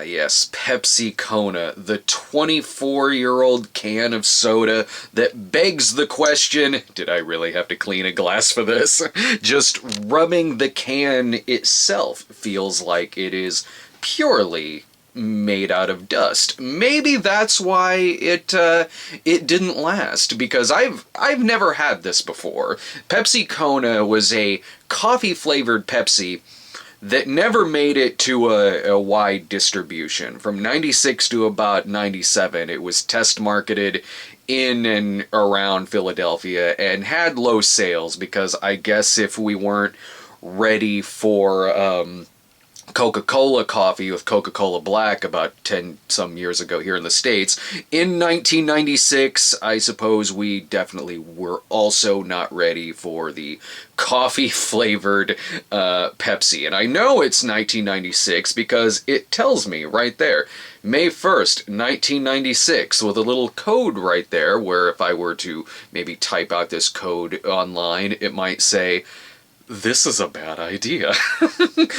Yes, Pepsi Kona, the 24-year-old can of soda that begs the question, did I really have to clean a glass for this? Just rubbing the can itself feels like it is purely made out of dust. Maybe that's why it didn't last, because I've never had this before. Pepsi Kona was a coffee flavored Pepsi that never made it to a wide distribution. From 96 to about 97, it was test marketed in and around Philadelphia and had low sales because I guess if we weren't ready for Coca-Cola coffee with Coca-Cola Black about 10 some years ago here in the States. In 1996, I suppose we definitely were also not ready for the coffee-flavored Pepsi. And I know it's 1996 because it tells me right there. May 1st, 1996, with a little code right there where if I were to maybe type out this code online, it might say, this is a bad idea.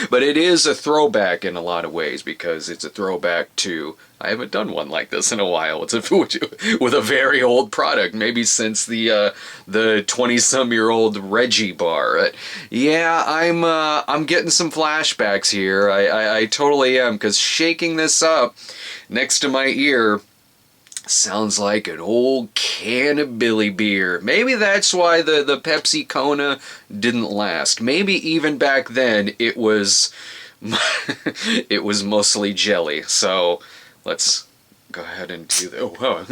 But it is a throwback in a lot of ways because it's a throwback to, I haven't done one like this in a while. It's with a very old product, maybe since the 20-some-year-old Reggie bar. Yeah, I'm getting some flashbacks here. I totally am, because shaking this up next to my ear sounds like an old can of Billy beer. Maybe that's why the Pepsi Kona didn't last. Maybe even back then it was it was mostly jelly. So let's go ahead and do that. Oh,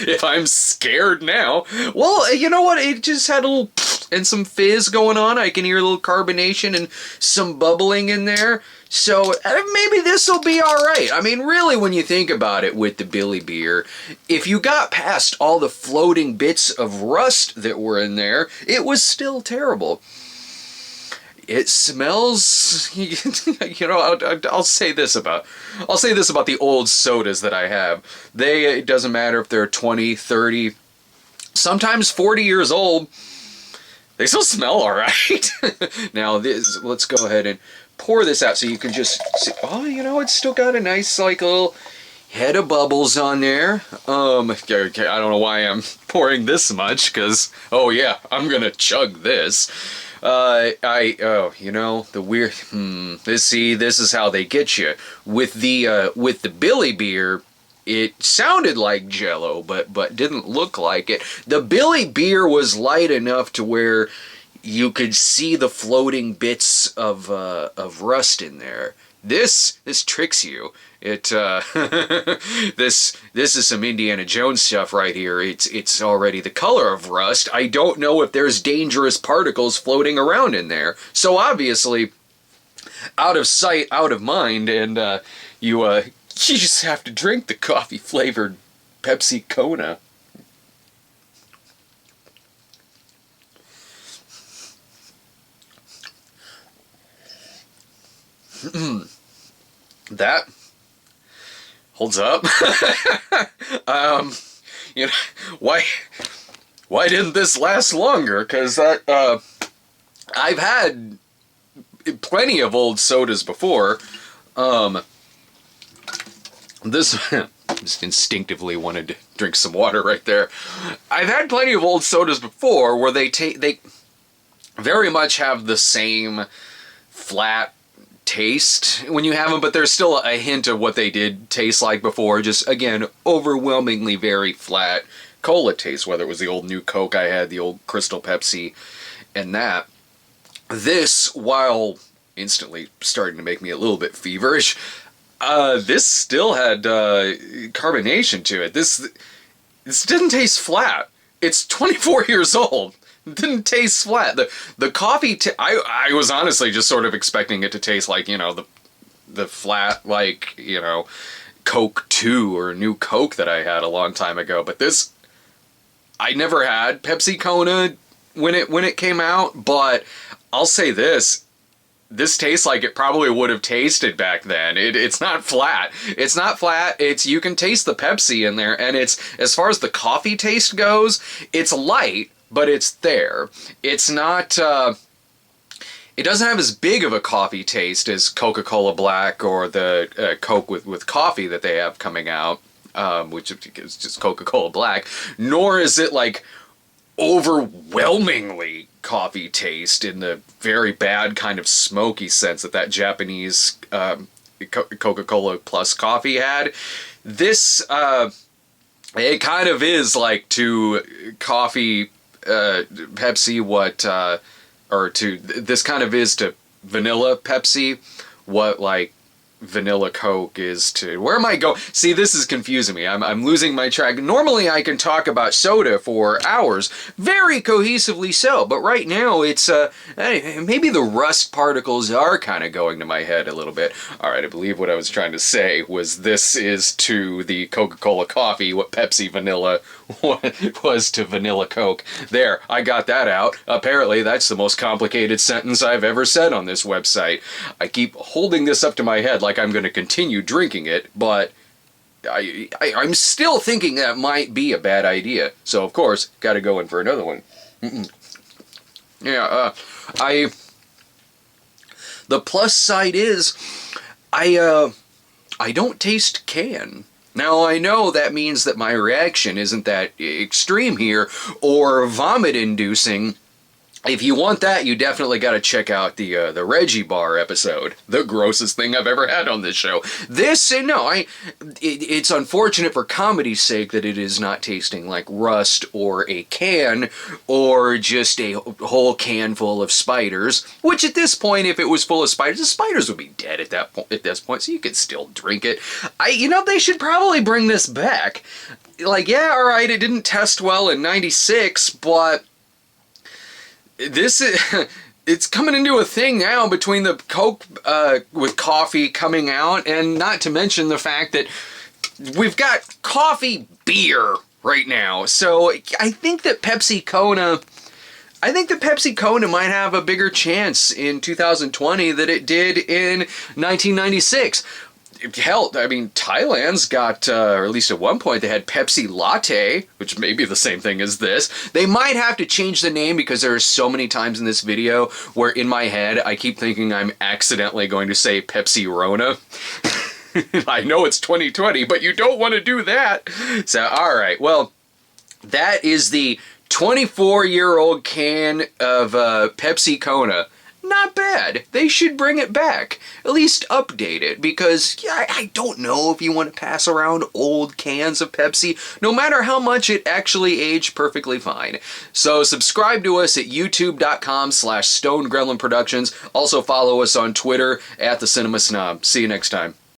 if I'm scared now. Well, you know what? It just had a little and some fizz going on. I can hear a little carbonation and some bubbling in there. So maybe this will be all right. I mean, really, when you think about it with the Billy beer, if you got past all the floating bits of rust that were in there, it was still terrible. It smells, you know, I'll say this about the old sodas that I have. It doesn't matter if they're 20, 30, sometimes 40 years old, they still smell all right. Now, let's go ahead and pour this out so you can just see. Oh, you know, it's still got a nice, like, little head of bubbles on there. Okay, I don't know why I'm pouring this much, because, oh yeah, I'm gonna chug this. You know, the weird, this is how they get you. With the Billy beer, it sounded like Jell-O, but didn't look like it. The Billy beer was light enough to where you could see the floating bits of rust in there. This tricks you. It this is some Indiana Jones stuff right here. It's already the color of rust. I don't know if there's dangerous particles floating around in there. So obviously, out of sight, out of mind, and you just have to drink the coffee flavored Pepsi Kona. That holds up. You know, why didn't this last longer? Because I've had plenty of old sodas before. This just instinctively wanted to drink some water right there. I've had plenty of old sodas before where they very much have the same flat taste when you have them, but there's still a hint of what they did taste like before. Just, again, overwhelmingly very flat cola taste, whether it was the old New Coke I had, the old Crystal Pepsi, and that. This, while instantly starting to make me a little bit feverish, this still had carbonation to it. This didn't taste flat. It's 24 years old. It didn't taste flat. The coffee, I was honestly just sort of expecting it to taste like, you know, the flat, like, you know, Coke 2 or New Coke that I had a long time ago. But this, I never had Pepsi Kona when it came out, but I'll say this tastes like it probably would have tasted back then. It's not flat. It's not flat. You can taste the Pepsi in there, and it's, as far as the coffee taste goes, it's light, but it's there. It's not, it doesn't have as big of a coffee taste as Coca-Cola Black or the Coke with coffee that they have coming out, which is just Coca-Cola Black, nor is it like overwhelmingly coffee taste in the very bad kind of smoky sense that Japanese Coca-Cola plus coffee had. This, it kind of is like to coffee, Pepsi what, or to, this kind of is to vanilla Pepsi what like vanilla Coke is to... Where am I going? See, this is confusing me. I'm losing my track. Normally I can talk about soda for hours, very cohesively so, but right now it's, maybe the rust particles are kind of going to my head a little bit. Alright, I believe what I was trying to say was this is to the Coca-Cola coffee what Pepsi vanilla was to vanilla Coke. There, I got that out. Apparently that's the most complicated sentence I've ever said on this website. I keep holding this up to my head like I'm going to continue drinking it, but I'm still thinking that might be a bad idea. So, of course, got to go in for another one. Yeah, the plus side is, I don't taste can. Now, I know that means that my reaction isn't that extreme here, or vomit-inducing. If you want that, you definitely got to check out the Reggie Bar episode. The grossest thing I've ever had on this show. This, no, it's unfortunate for comedy's sake that it is not tasting like rust or a can or just a whole can full of spiders. Which at this point, if it was full of spiders, the spiders would be dead at that point. At this point, so you could still drink it. They should probably bring this back. Like, yeah, all right, it didn't test well in '96, but this is, it's coming into a thing now between the Coke with coffee coming out, and not to mention the fact that we've got coffee beer right now. So I think that Pepsi Kona might have a bigger chance in 2020 than it did in 1996. Hell, I mean, Thailand's got, or at least at one point, they had Pepsi Latte, which may be the same thing as this. They might have to change the name because there are so many times in this video where in my head I keep thinking I'm accidentally going to say Pepsi Rona. I know it's 2020, but you don't want to do that. So, alright, well, that is the 24-year-old can of Pepsi Kona. Not bad. They should bring it back. At least update it, because yeah, I don't know if you want to pass around old cans of Pepsi, no matter how much it actually aged perfectly fine. So subscribe to us at youtube.com/Stone Gremlin Productions. Also follow us on Twitter @TheCinemaSnob. See you next time.